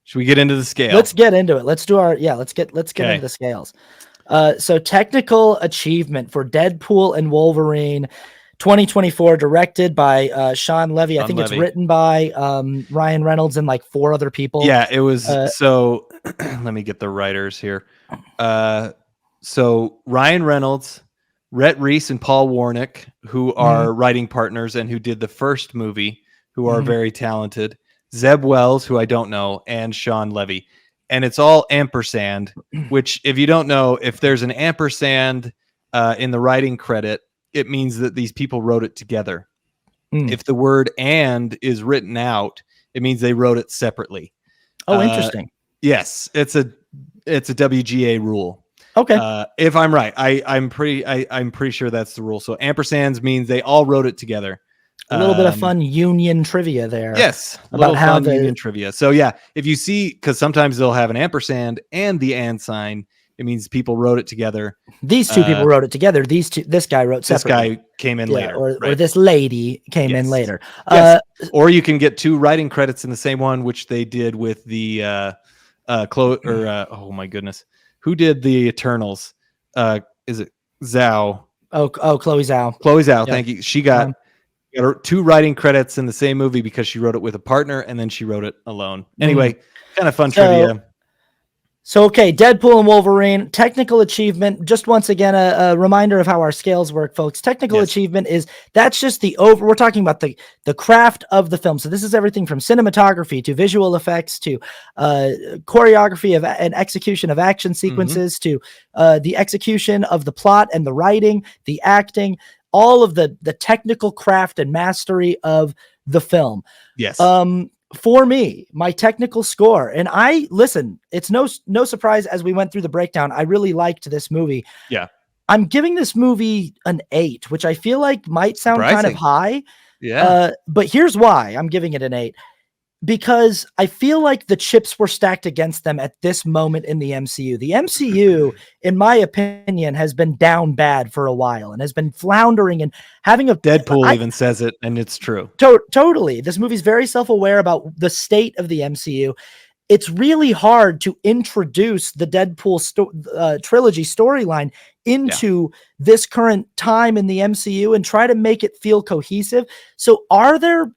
Should we get into the scale? Let's get into it. Let's get into the scales. So technical achievement for Deadpool and Wolverine 2024, directed by Sean Levy. I think it's written by Ryan Reynolds and like 4 other people. Yeah, it was. So let me get the writers here. So Ryan Reynolds, Rhett Reese, and Paul Warnick, who are writing partners and who did the first movie, who are very talented. Zeb Wells, who I don't know, and Sean Levy. And it's all ampersand, which if you don't know, if there's an ampersand in the writing credit, it means that these people wrote it together. If the word "and" is written out, it means they wrote it separately. Oh, interesting. Yes, it's a WGA rule. Okay. If I'm right, I'm pretty sure that's the rule. So ampersands means they all wrote it together. A little bit of fun union trivia there. Yes, about how the union trivia. So yeah, if you see, because sometimes they'll have an ampersand and the and sign, it means people wrote it together. These 2 people wrote it together. This guy wrote separately. This guy came in later, or this lady came in later. Yes. Or you can get 2 writing credits in the same one, which they did with the oh my goodness, who did the Eternals? Is it Zhao? Oh, Chloe Zhao. Chloe Zhao. Yeah. Thank you. She got 2 writing credits in the same movie because she wrote it with a partner and then she wrote it alone. Anyway, kind of fun trivia. So, okay, Deadpool and Wolverine, technical achievement. Just once again, a reminder of how our scales work, folks. Technical achievement that's just we're talking about the craft of the film. So this is everything from cinematography to visual effects to choreography and execution of action sequences to the execution of the plot and the writing, the acting, all of the technical craft and mastery of the film. Yes. For me, my technical score, and it's no surprise as we went through the breakdown, I really liked this movie. Yeah. I'm giving this movie an 8, which I feel like might sound kind of high. Yeah. But here's why I'm giving it an 8. Because I feel like the chips were stacked against them at this moment in the MCU. The MCU, in my opinion, has been down bad for a while and has been floundering and having Deadpool even says it, and it's true. Totally. This movie's very self-aware about the state of the MCU. It's really hard to introduce the Deadpool trilogy storyline into this current time in the MCU and try to make it feel cohesive. So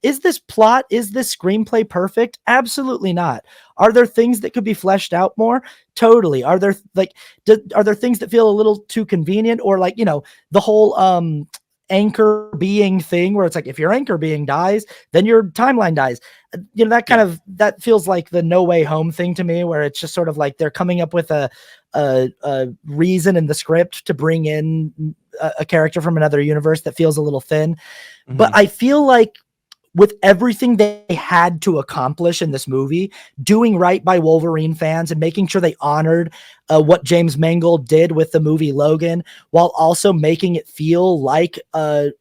is this plot, is this screenplay perfect? Absolutely not. Are there things that could be fleshed out more? Totally. Are there things that feel a little too convenient, or like, the whole anchor being thing where it's like, if your anchor being dies, then your timeline dies. That kind of, that feels like the No Way Home thing to me, where it's just sort of like they're coming up with a reason in the script to bring in a character from another universe that feels a little thin. But I feel like with everything they had to accomplish in this movie, doing right by Wolverine fans and making sure they honored what James Mangold did with the movie Logan, while also making it feel like a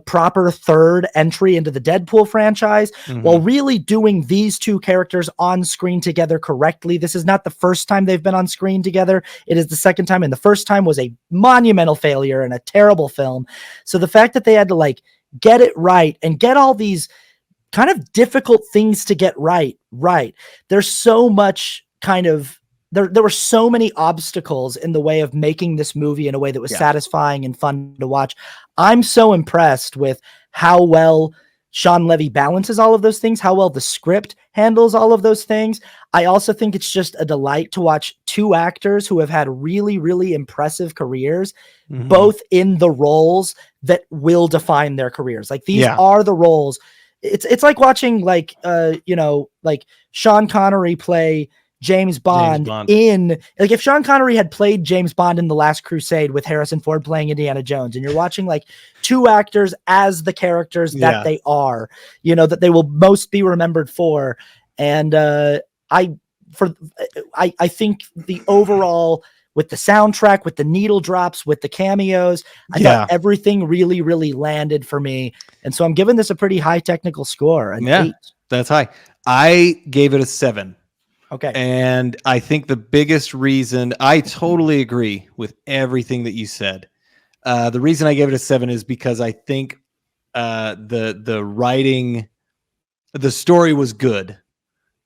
proper third entry into the Deadpool franchise, while really doing these 2 characters on screen together correctly. This is not the first time they've been on screen together. It is the second time, and the first time was a monumental failure and a terrible film. So the fact that they had to get it right and get all these kind of difficult things to get right. There's so much there were so many obstacles in the way of making this movie in a way that was satisfying and fun to watch. I'm so impressed with how well Sean Levy balances all of those things, how well the script handles all of those things. I also think it's just a delight to watch 2 actors who have had really, really impressive careers, both in the roles that will define their careers. Like these are the roles. It's like watching like Sean Connery play James Bond in, like, if Sean Connery had played James Bond in The Last Crusade with Harrison Ford playing Indiana Jones, and you're watching like 2 actors as the characters that they are, that they will most be remembered for. And I think the overall, with the soundtrack, with the needle drops, with the cameos, I thought everything really, really landed for me. And so I'm giving this a pretty high technical score. An 8. That's high. I gave it a 7. Okay. And I think the biggest reason, I totally agree with everything that you said. The reason I gave it a 7 is because I think the writing, the story was good.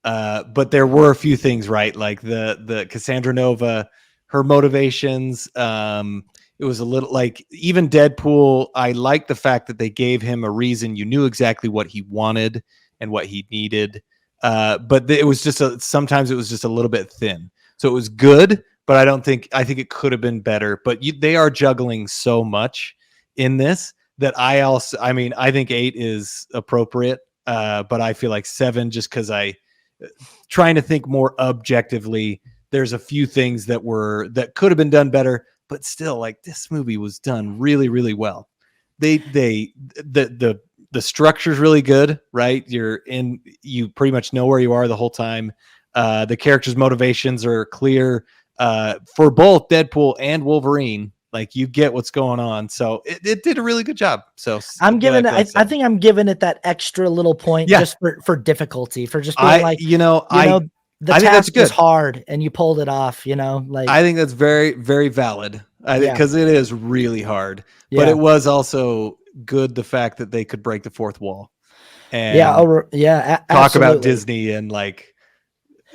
But there were a few things, right? Like the Cassandra Nova, her motivations. It was a little like even Deadpool. I like the fact that they gave him a reason. You knew exactly what he wanted and what he needed. But it was just sometimes it was just a little bit thin. So it was good, but I think it could have been better. But they are juggling so much in this that I mean, I think 8 is appropriate. But I feel like 7 just because trying to think more objectively. There's a few things that could have been done better, but still, like this movie was done really, really well. The structure's really good, right? You pretty much know where you are the whole time. The characters' motivations are clear for both Deadpool and Wolverine. Like you get what's going on, so it did a really good job. So I'm giving it. I think I'm giving it that extra little point just for difficulty, for just being the task was hard and you pulled it off. Like I think that's very, very valid. Because it is really hard, but it was also good the fact that they could break the fourth wall and talk about Disney and like.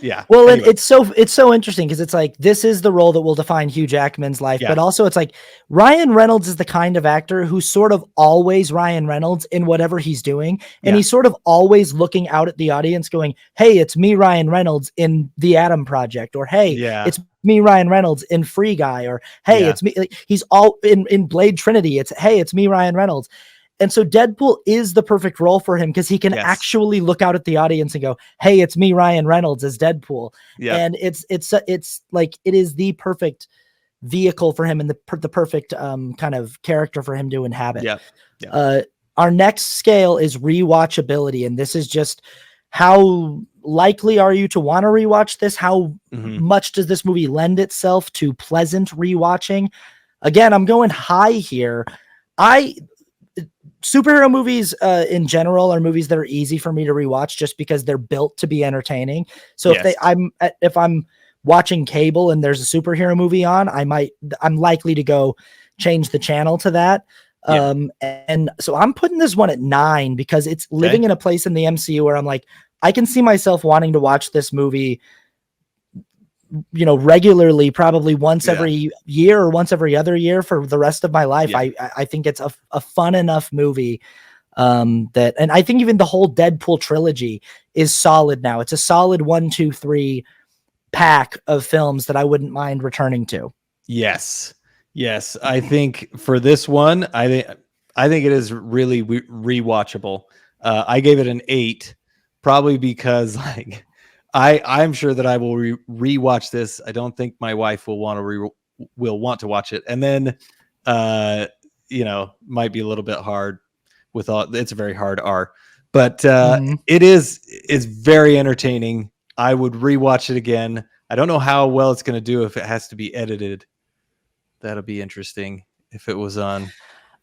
Yeah. Well, anyway. It's so interesting because it's like this is the role that will define Hugh Jackman's life, but also it's like Ryan Reynolds is the kind of actor who's sort of always Ryan Reynolds in whatever he's doing, and he's sort of always looking out at the audience, going, "Hey, it's me, Ryan Reynolds, in The Atom Project," or "Hey, it's me, Ryan Reynolds, in Free Guy," or "Hey, it's me." Like, he's all in Blade Trinity. It's "Hey, it's me, Ryan Reynolds." And so Deadpool is the perfect role for him because he can actually look out at the audience and go, "Hey, it's me, Ryan Reynolds, as Deadpool." And it's like it is the perfect vehicle for him and the perfect kind of character for him to inhabit. Our next scale is rewatchability, and this is just how likely are you to want to rewatch this? How much does this movie lend itself to pleasant rewatching? Again, I'm going high here. Superhero movies in general are movies that are easy for me to rewatch just because they're built to be entertaining. So if I'm watching cable and there's a superhero movie on, I'm likely to go change the channel to that. And so I'm putting this one at 9 because it's living in a place in the MCU where I'm like, I can see myself wanting to watch this movie regularly, probably once every year or once every other year for the rest of my life. I think it's a fun enough movie and I think even the whole Deadpool trilogy is solid now. It's a solid 1, 2, 3 pack of films that I wouldn't mind returning to. Yes. I think for this one, I think it is really rewatchable. I gave it an 8, probably because like, I'm sure that I will rewatch this. I don't think my wife will want to watch it, and then, might be a little bit hard with all. It's a very hard R, but it's very entertaining. I would rewatch it again. I don't know how well it's going to do if it has to be edited. That'll be interesting if it was on.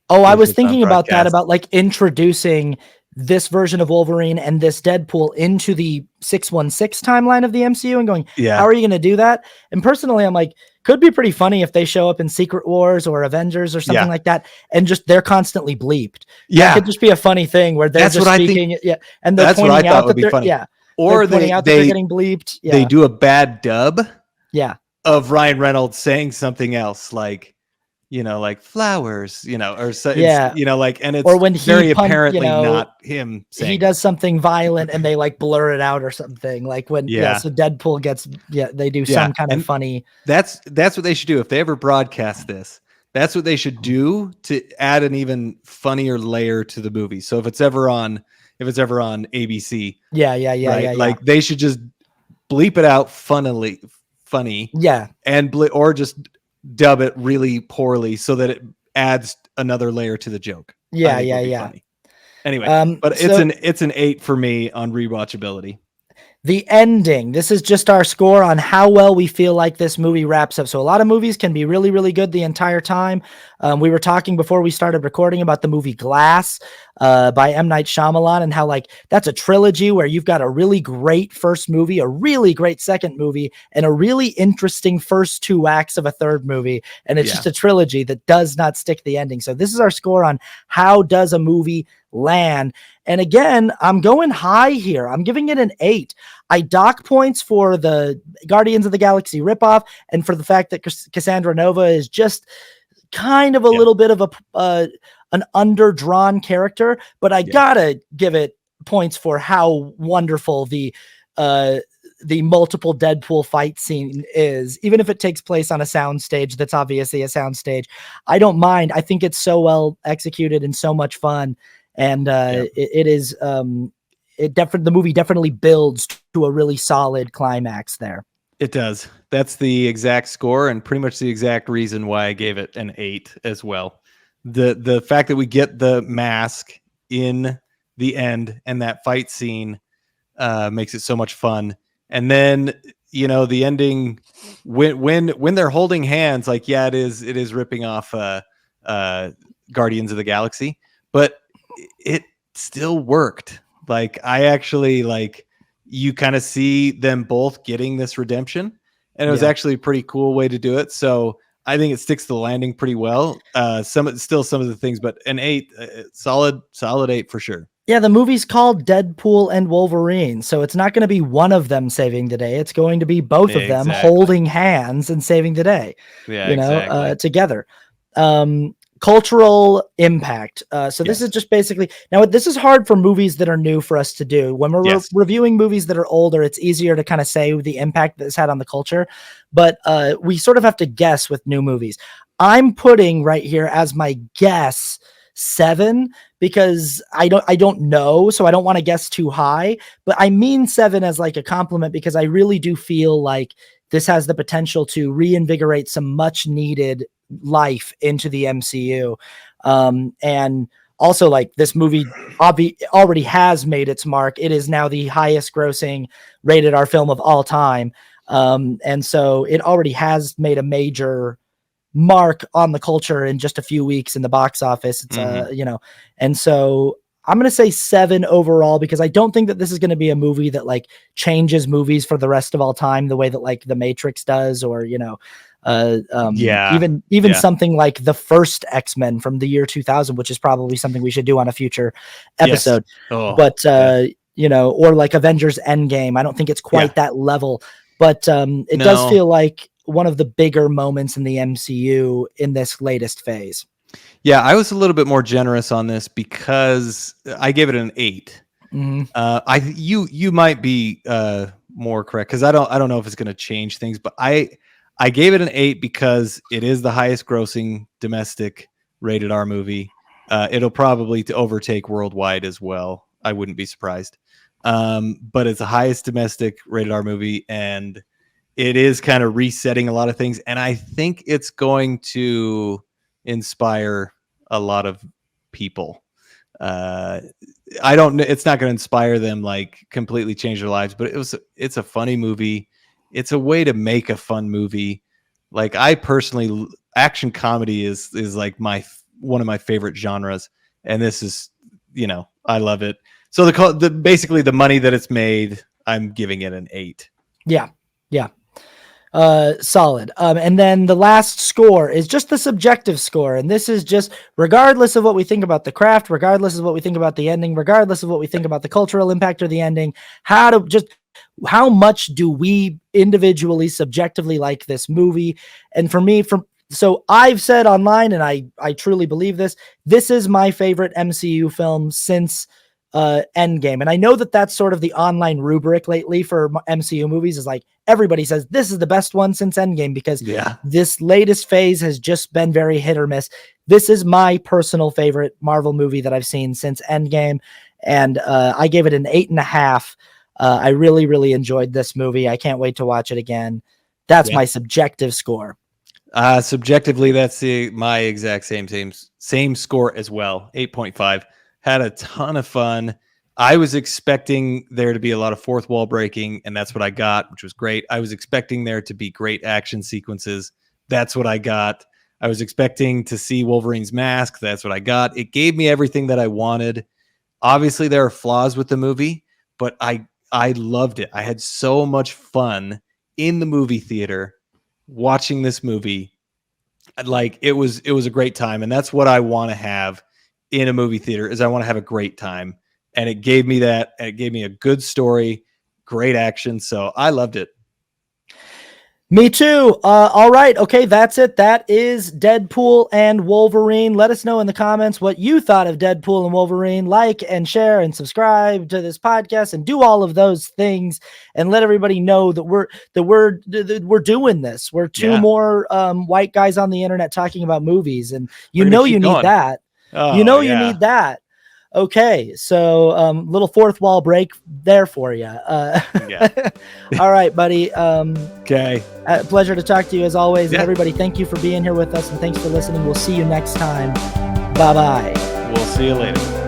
Oh, I was thinking about that, about like introducing this version of Wolverine and this Deadpool into the 616 timeline of the MCU and going, how are you going to do that? And personally, I'm like, could be pretty funny if they show up in Secret Wars or Avengers or something like that, and just they're constantly bleeped. That could just be a funny thing where they're just speaking, and they're pointing out that they're funny. Or they're getting bleeped. They do a bad dub, of Ryan Reynolds saying something else like, like flowers, or so, and it's or when very apparently not him saying he does something violent and they like blur it out or something like when, so Deadpool gets, they do some kind of funny. That's what they should do. If they ever broadcast this, that's what they should do to add an even funnier layer to the movie. So if it's ever on ABC, like they should just bleep it out funny. And or just dub it really poorly so that it adds another layer to the joke. Funny. Anyway, but it's an 8 for me on rewatchability. The ending. This is just our score on how well we feel like this movie wraps up. So a lot of movies can be really, really good the entire time. We were talking before we started recording about the movie Glass by M. Night Shyamalan and how like that's a trilogy where you've got a really great first movie, a really great second movie, and a really interesting first 2 acts of a third movie. And it's just a trilogy that does not stick the ending. So this is our score on how does a movie land. And again, I'm going high here. I'm giving it an 8. I dock points for the Guardians of the Galaxy ripoff and for the fact that Cassandra Nova is just kind of a little bit of an underdrawn character, but I gotta give it points for how wonderful the multiple Deadpool fight scene is, even if it takes place on a soundstage that's obviously a soundstage. I don't mind. I think it's so well executed and so much fun, and it is. The movie definitely builds to a really solid climax there. It does. That's the exact score and pretty much the exact reason why I gave it an 8 as well. The fact that we get the mask in the end and that fight scene makes it so much fun. And then, you know, the ending when they're holding hands, like, yeah, it is ripping off Guardians of the Galaxy, but it still worked. Like, I actually, like, you kind of see them both getting this redemption, and it was actually a pretty cool way to do it. So I think it sticks to the landing pretty well. Some of the things, but an 8, solid 8 for sure. Yeah, the movie's called Deadpool and Wolverine, so it's not going to be one of them saving the day. It's going to be both of them holding hands and saving the day. Yeah, together. Cultural impact. So this is just basically, now this is hard for movies that are new for us to do. When we're reviewing movies that are older, it's easier to kind of say the impact that it's had on the culture, but we sort of have to guess with new movies. I'm putting right here as my guess 7 because I don't know, so I don't want to guess too high, but I mean 7 as like a compliment because I really do feel like this has the potential to reinvigorate some much needed life into the MCU. And also, like, this movie already has made its mark. It is now the highest grossing rated R film of all time. And so it already has made a major mark on the culture in just a few weeks in the box office. It's and so I'm going to say 7 overall because I don't think that this is going to be a movie that like changes movies for the rest of all time the way that like The Matrix does, or even something like the first X-Men from the year 2000, which is probably something we should do on a future episode. But or like Avengers Endgame. I don't think it's quite that level, but it does feel like one of the bigger moments in the MCU in this latest phase. Yeah, I was a little bit more generous on this because I gave it an 8. Mm-hmm. You might be more correct because I don't know if it's going to change things, but I gave it an 8 because it is the highest grossing domestic rated R movie. It'll probably overtake worldwide as well. I wouldn't be surprised. But it's the highest domestic rated R movie, and it is kind of resetting a lot of things, and I think it's going to inspire a lot of people. It's not going to inspire them like completely change their lives, but it's a funny movie. It's a way to make a fun movie. Like, I personally, action comedy is like one of my favorite genres, and this is, I love it. So basically the money that it's made, I'm giving it an 8. Yeah. Solid. And then the last score is just the subjective score. And this is just regardless of what we think about the craft, regardless of what we think about the ending, regardless of what we think about the cultural impact of the ending, how much do we individually, subjectively like this movie? And for me, so I've said online, and I truly believe this is my favorite MCU film since Endgame. And I know that that's sort of the online rubric lately for MCU movies, is like everybody says this is the best one since Endgame because this latest phase has just been very hit or miss. This is my personal favorite Marvel movie that I've seen since Endgame, and I gave it an 8.5. I really, really enjoyed this movie. I can't wait to watch it again. That's my subjective score. Subjectively, that's my exact same score as well. 8.5. Had a ton of fun. I was expecting there to be a lot of fourth wall breaking, and that's what I got, which was great. I was expecting there to be great action sequences. That's what I got. I was expecting to see Wolverine's mask. That's what I got. It gave me everything that I wanted. Obviously, there are flaws with the movie, but I loved it. I had so much fun in the movie theater watching this movie. Like, it was a great time, and that's what I want to have in a movie theater is I want to have a great time. And it gave me that. And it gave me a good story, great action. So I loved it. Me too. All right. Okay, that's it. That is Deadpool and Wolverine. Let us know in the comments what you thought of Deadpool and Wolverine. Like and share and subscribe to this podcast and do all of those things, and let everybody know that we're doing this. We're two more white guys on the internet talking about movies, and you need that. You need that. Okay, so little fourth wall break there for you. All right, buddy. Okay. Pleasure to talk to you as always. And everybody, thank you for being here with us, and thanks for listening. We'll see you next time. Bye-bye. We'll see you later.